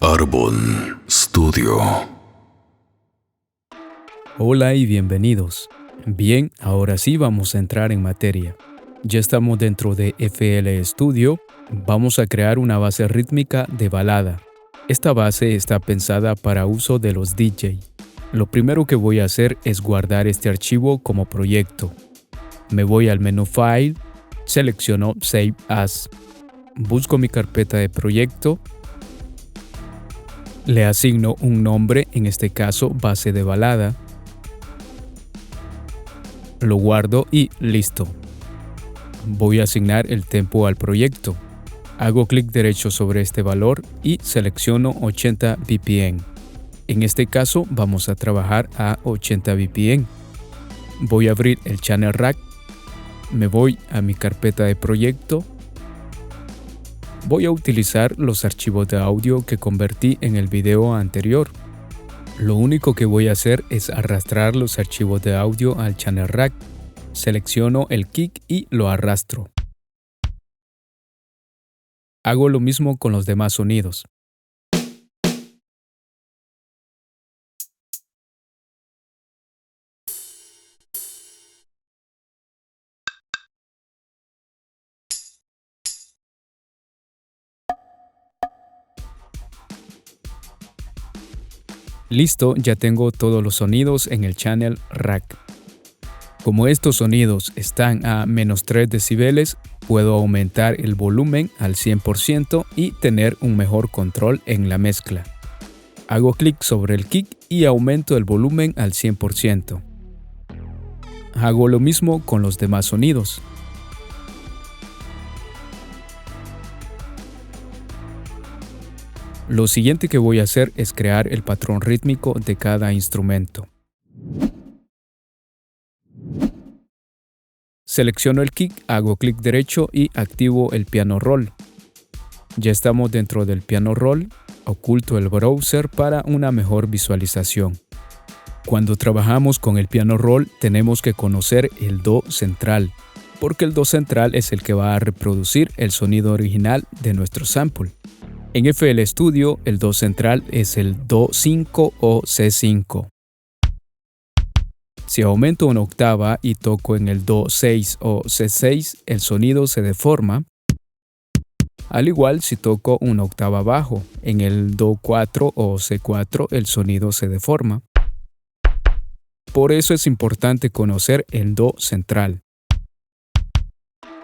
Arbon Studio. Hola y bienvenidos. Bien, ahora sí vamos a entrar en materia. Ya estamos dentro de FL Studio. Vamos a crear una base rítmica de balada. Esta base está pensada para uso de los DJ. Lo primero que voy a hacer es guardar este archivo como proyecto. Me voy al menú File, selecciono Save As. Busco mi carpeta de proyecto. Le asigno un nombre, en este caso base de balada. Lo guardo y listo. Voy a asignar el tempo al proyecto. Hago clic derecho sobre este valor y selecciono 80 BPM. En este caso vamos a trabajar a 80 BPM. Voy a abrir el Channel Rack. Me voy a mi carpeta de proyecto. Voy a utilizar los archivos de audio que convertí en el video anterior. Lo único que voy a hacer es arrastrar los archivos de audio al Channel Rack. Selecciono el kick y lo arrastro. Hago lo mismo con los demás sonidos. Listo, ya tengo todos los sonidos en el Channel Rack. Como estos sonidos están a menos 3 decibeles, puedo aumentar el volumen al 100% y tener un mejor control en la mezcla. Hago clic sobre el kick y aumento el volumen al 100%. Hago lo mismo con los demás sonidos. Lo siguiente que voy a hacer es crear el patrón rítmico de cada instrumento. Selecciono el kick, hago clic derecho y activo el piano roll. Ya estamos dentro del piano roll, oculto el browser para una mejor visualización. Cuando trabajamos con el piano roll tenemos que conocer el Do central, porque el Do central es el que va a reproducir el sonido original de nuestro sample. En FL Studio, el Do central es el Do 5 o C5. Si aumento una octava y toco en el Do 6 o C6, el sonido se deforma. Al igual si toco una octava abajo, en el Do 4 o C4, el sonido se deforma. Por eso es importante conocer el Do central.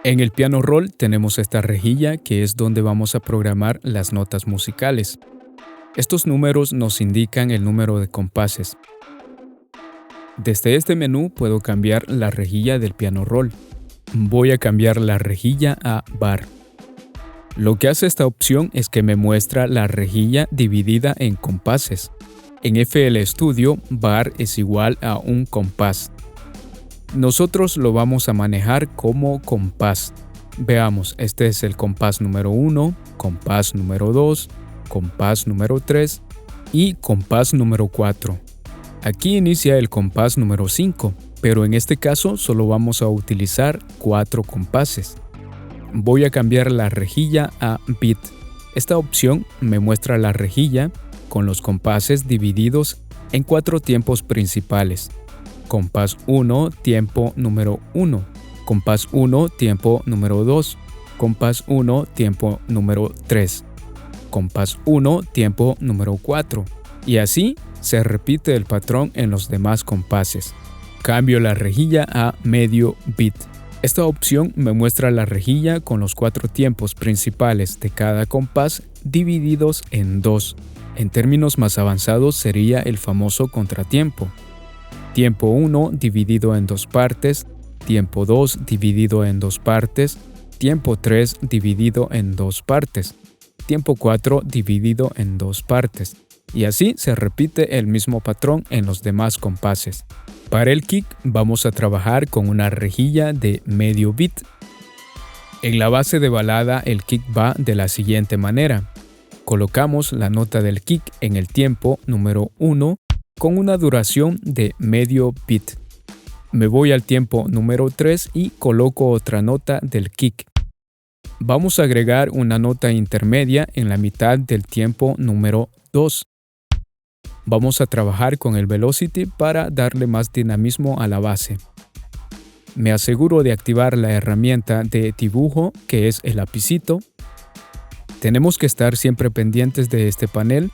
En el piano roll tenemos esta rejilla que es donde vamos a programar las notas musicales. Estos números nos indican el número de compases. Desde este menú puedo cambiar la rejilla del piano roll. Voy a cambiar la rejilla a bar. Lo que hace esta opción es que me muestra la rejilla dividida en compases. En FL Studio, bar es igual a un compás. Nosotros lo vamos a manejar como compás. Veamos, este es el compás número 1, compás número 2, compás número 3 y compás número 4. Aquí inicia el compás número 5, pero en este caso solo vamos a utilizar 4 compases. Voy a cambiar la rejilla a beat. Esta opción me muestra la rejilla con los compases divididos en 4 tiempos principales. Compás 1, tiempo número 1. Compás 1, tiempo número 2. Compás 1, tiempo número 3. Compás 1, tiempo número 4. Y así se repite el patrón en los demás compases. Cambio la rejilla a medio beat. Esta opción me muestra la rejilla con los 4 tiempos principales de cada compás divididos en 2. En términos más avanzados sería el famoso contratiempo. Tiempo 1 dividido en 2 partes, tiempo 2 dividido en 2 partes, tiempo 3 dividido en 2 partes, tiempo 4 dividido en 2 partes. Y así se repite el mismo patrón en los demás compases. Para el kick vamos a trabajar con una rejilla de medio beat. En la base de balada el kick va de la siguiente manera. Colocamos la nota del kick en el tiempo número 1 con una duración de medio beat. Me voy al tiempo número 3 y coloco otra nota del kick. Vamos a agregar una nota intermedia en la mitad del tiempo número 2. Vamos a trabajar con el velocity para darle más dinamismo a la base. Me aseguro de activar la herramienta de dibujo, que es el lapicito. Tenemos que estar siempre pendientes de este panel,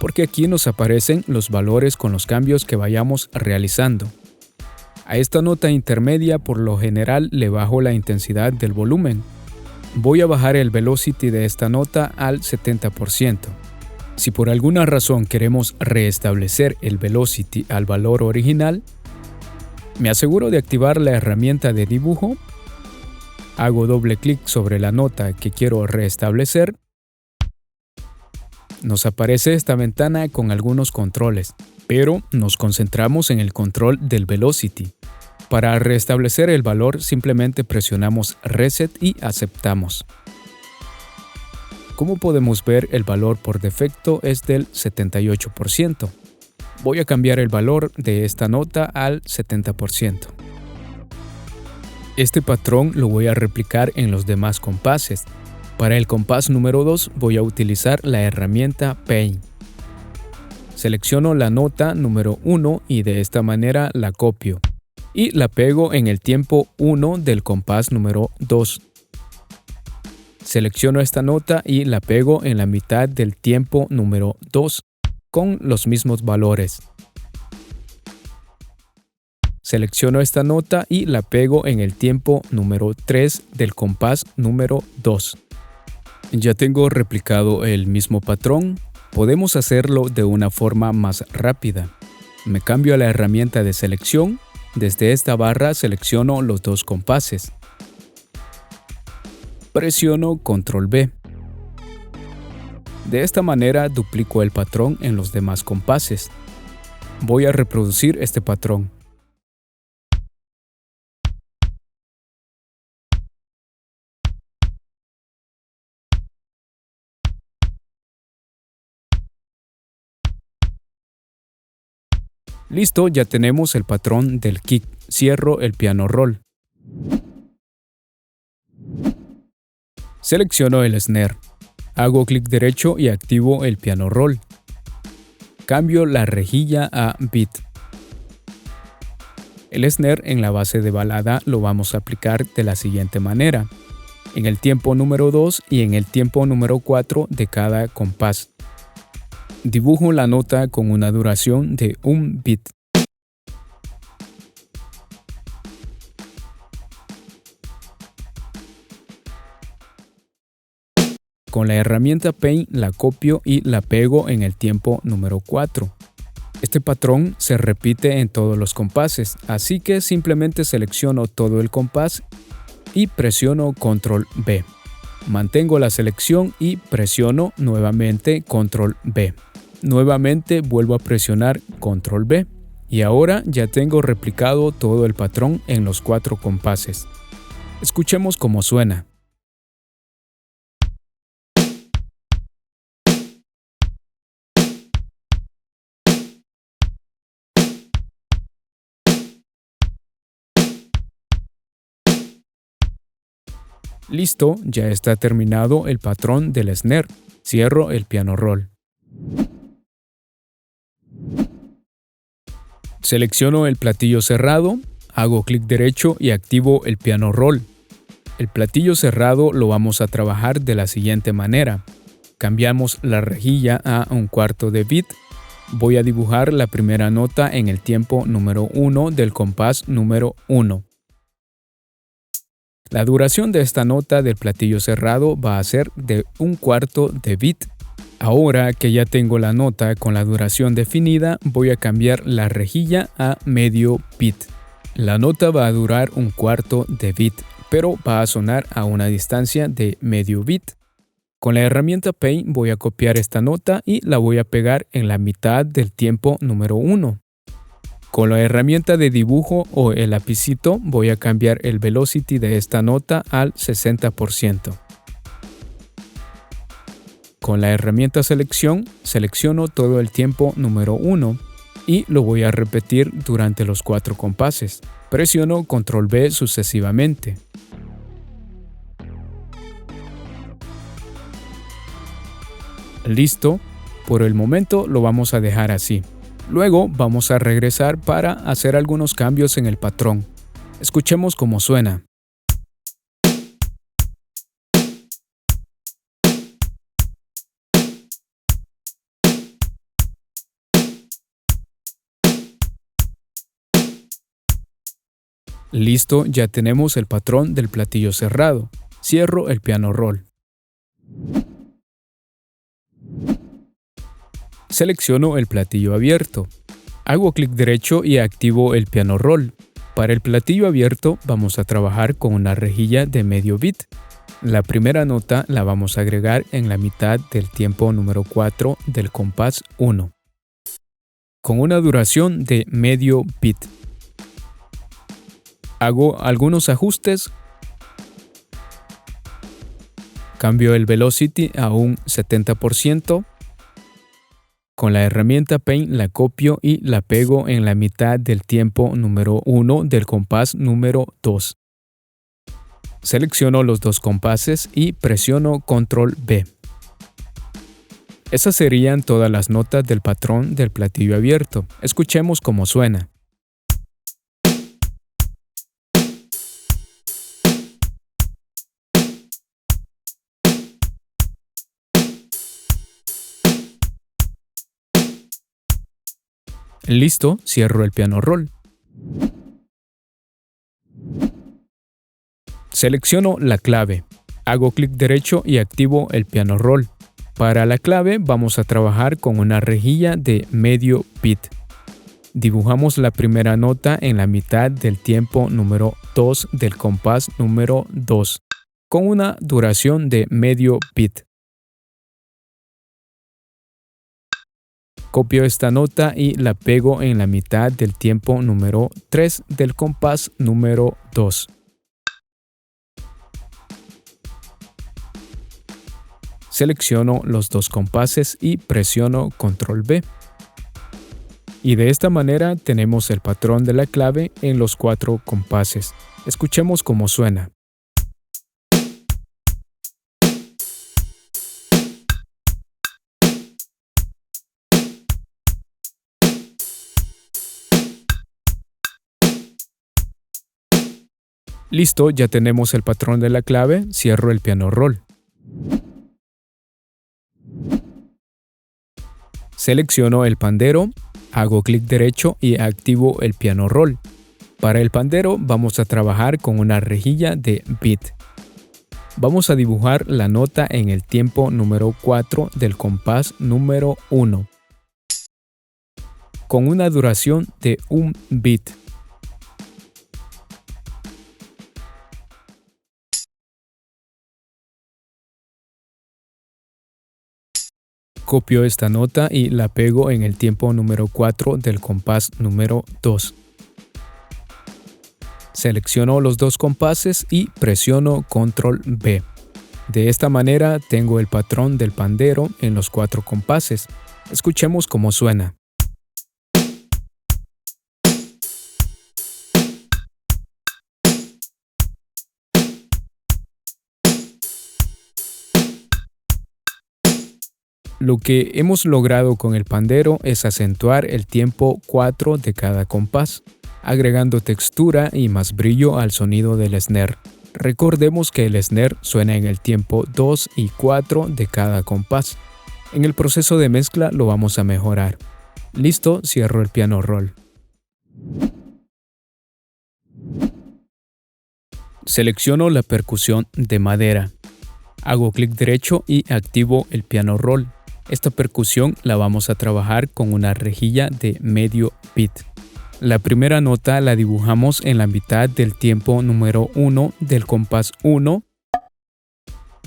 porque aquí nos aparecen los valores con los cambios que vayamos realizando. A esta nota intermedia por lo general le bajo la intensidad del volumen. Voy a bajar el velocity de esta nota al 70%. Si por alguna razón queremos restablecer el velocity al valor original, me aseguro de activar la herramienta de dibujo, hago doble clic sobre la nota que quiero restablecer. Nos aparece esta ventana con algunos controles, pero nos concentramos en el control del velocity. Para restablecer el valor simplemente presionamos Reset y aceptamos. Como podemos ver, el valor por defecto es del 78%. Voy a cambiar el valor de esta nota al 70%. Este patrón lo voy a replicar en los demás compases. Para el compás número 2 voy a utilizar la herramienta Paint. Selecciono la nota número 1 y de esta manera la copio y la pego en el tiempo 1 del compás número 2. Selecciono esta nota y la pego en la mitad del tiempo número 2 con los mismos valores. Selecciono esta nota y la pego en el tiempo número 3 del compás número 2. Ya tengo replicado el mismo patrón. Podemos hacerlo de una forma más rápida. Me cambio a la herramienta de selección. Desde esta barra selecciono los dos compases. Presiono Control B. De esta manera duplico el patrón en los demás compases. Voy a reproducir este patrón. Listo, ya tenemos el patrón del kick. Cierro el piano roll. Selecciono el snare. Hago clic derecho y activo el piano roll. Cambio la rejilla a beat. El snare en la base de balada lo vamos a aplicar de la siguiente manera. En el tiempo número 2 y en el tiempo número 4 de cada compás. Dibujo la nota con una duración de 1 beat. Con la herramienta Paint la copio y la pego en el tiempo número 4. Este patrón se repite en todos los compases, así que simplemente selecciono todo el compás y presiono Control B. Mantengo la selección y presiono nuevamente Control B. Nuevamente vuelvo a presionar Control B. Y ahora ya tengo replicado todo el patrón en los 4 compases. Escuchemos cómo suena. Listo, ya está terminado el patrón del snare. Cierro el piano roll. Selecciono el platillo cerrado, hago clic derecho y activo el piano roll. El platillo cerrado lo vamos a trabajar de la siguiente manera. Cambiamos la rejilla a 1/4 de beat. Voy a dibujar la primera nota en el tiempo número 1 del compás número 1. La duración de esta nota del platillo cerrado va a ser de 1/4 de beat. Ahora que ya tengo la nota con la duración definida, voy a cambiar la rejilla a medio beat. La nota va a durar 1/4 de beat, pero va a sonar a una distancia de medio beat. Con la herramienta Paint voy a copiar esta nota y la voy a pegar en la mitad del tiempo número 1. Con la herramienta de dibujo o el lapicito voy a cambiar el velocity de esta nota al 60%. Con la herramienta selección, selecciono todo el tiempo número 1 y lo voy a repetir durante los 4 compases. Presiono Control B sucesivamente. Listo, por el momento lo vamos a dejar así. Luego vamos a regresar para hacer algunos cambios en el patrón. Escuchemos cómo suena. Listo, ya tenemos el patrón del platillo cerrado. Cierro el piano roll. Selecciono el platillo abierto. Hago clic derecho y activo el piano roll. Para el platillo abierto vamos a trabajar con una rejilla de medio beat. La primera nota la vamos a agregar en la mitad del tiempo número 4 del compás 1, con una duración de medio beat. Hago algunos ajustes. Cambio el velocity a un 70%. Con la herramienta Paint la copio y la pego en la mitad del tiempo número 1 del compás número 2. Selecciono los dos compases y presiono Control B. Esas serían todas las notas del patrón del platillo abierto. Escuchemos cómo suena. Listo, cierro el piano roll. Selecciono la clave. Hago clic derecho y activo el piano roll. Para la clave vamos a trabajar con una rejilla de medio beat. Dibujamos la primera nota en la mitad del tiempo número 2 del compás número 2, con una duración de medio beat. Copio esta nota y la pego en la mitad del tiempo número 3 del compás número 2. Selecciono los dos compases y presiono Control B. Y de esta manera tenemos el patrón de la clave en los 4 compases. Escuchemos cómo suena. Listo, ya tenemos el patrón de la clave. Cierro el piano roll. Selecciono el pandero, hago clic derecho y activo el piano roll. Para el pandero vamos a trabajar con una rejilla de beat. Vamos a dibujar la nota en el tiempo número 4 del compás número 1, con una duración de un beat. Copio esta nota y la pego en el tiempo número 4 del compás número 2. Selecciono los dos compases y presiono Control B. De esta manera tengo el patrón del pandero en los 4 compases. Escuchemos cómo suena. Lo que hemos logrado con el pandero es acentuar el tiempo 4 de cada compás, agregando textura y más brillo al sonido del snare. Recordemos que el snare suena en el tiempo 2 y 4 de cada compás. En el proceso de mezcla lo vamos a mejorar. Listo, cierro el piano roll. Selecciono la percusión de madera. Hago clic derecho y activo el piano roll. Esta percusión la vamos a trabajar con una rejilla de medio beat. La primera nota la dibujamos en la mitad del tiempo número 1 del compás 1,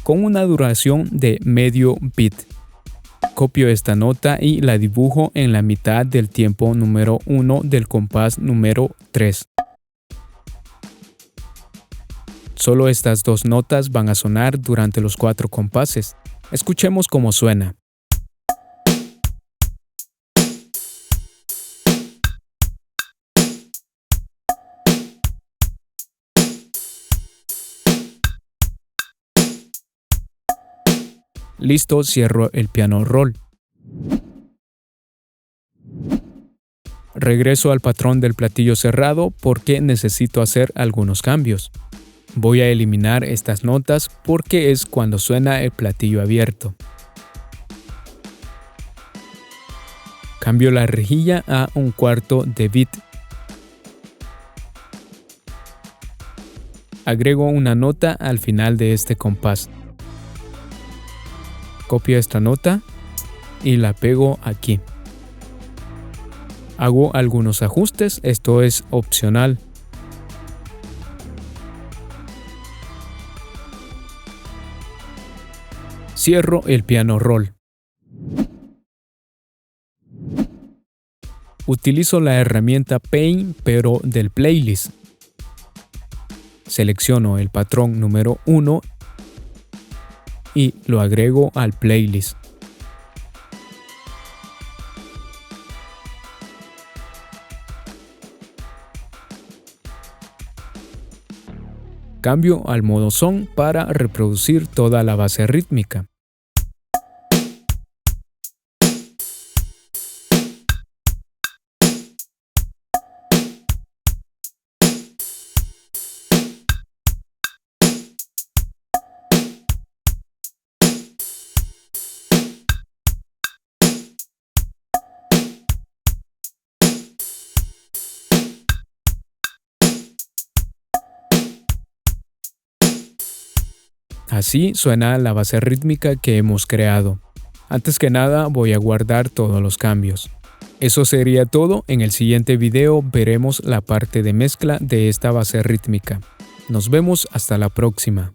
con una duración de medio beat. Copio esta nota y la dibujo en la mitad del tiempo número 1 del compás número 3. Solo estas dos notas van a sonar durante los 4 compases. Escuchemos cómo suena. Listo, cierro el piano roll. Regreso al patrón del platillo cerrado porque necesito hacer algunos cambios. Voy a eliminar estas notas porque es cuando suena el platillo abierto. Cambio la rejilla a 1/4 de bit. Agrego una nota al final de este compás. Copio esta nota y la pego aquí. Hago algunos ajustes, esto es opcional. Cierro el piano roll. Utilizo la herramienta Paint, pero del playlist. Selecciono el patrón número 1 y lo agrego al playlist. Cambio al modo son para reproducir toda la base rítmica. Así suena la base rítmica que hemos creado. Antes que nada voy a guardar todos los cambios. Eso sería todo. En el siguiente video veremos la parte de mezcla de esta base rítmica. Nos vemos hasta la próxima.